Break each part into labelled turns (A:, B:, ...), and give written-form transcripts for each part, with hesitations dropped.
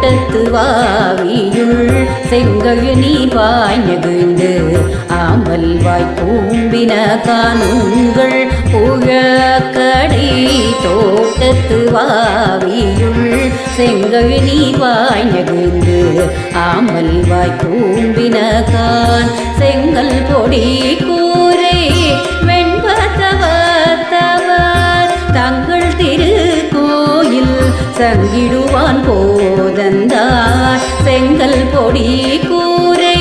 A: தோட்டத்து வாவியுள் செங்கழு நீர் வாய்நெகிழ்ந்து ஆமல் வாய் கூம்பின காணுங்கள் புழக்கடை தோட்டத்து வாவியுள் செங்கழு நீர் வாய்நெகிழ்ந்து ஆமல் வாய் கூம்பின கான் செங்கல் பொடி கூரை வெண்பத்தவர் தங்கள் திருக்கோயில் சங்கிடுவான் போதந்தார் செங்கல் பொடி கூரை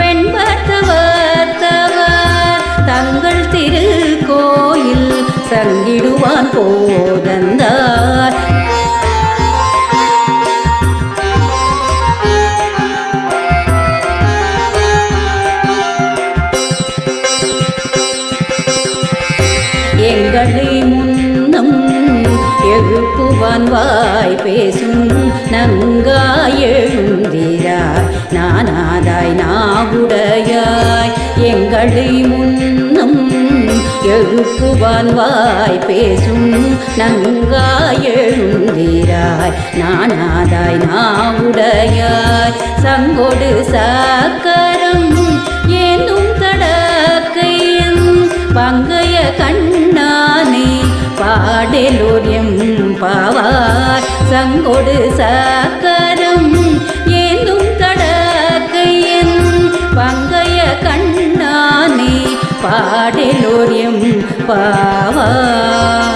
A: வெண்பத்தவர் தங்கள் திருக்கோயில் சங்கிடுவான் போதந்தார் எங்களை முன்னம் எழுப்புவான் வாய் பேசும் நங்காய் எழுந்திராய் நானாதாய் நாவுடையாய் எங்களை முன்னம் எழுப்புவான் வாய் பேசும் நங்காய் எழுந்திராய் நானாதாய் நாவுடையாய் சங்கொடு சக்கரம் ஏனும் தடக்கையன் பங்கைய கண்ணானே பாடலோரியம் பாவார் சங்கொடு சக்கரம் ஏந்தும் தடக்கையன் பங்கைய கண்ணானே பாடலோரியம் பாவார்.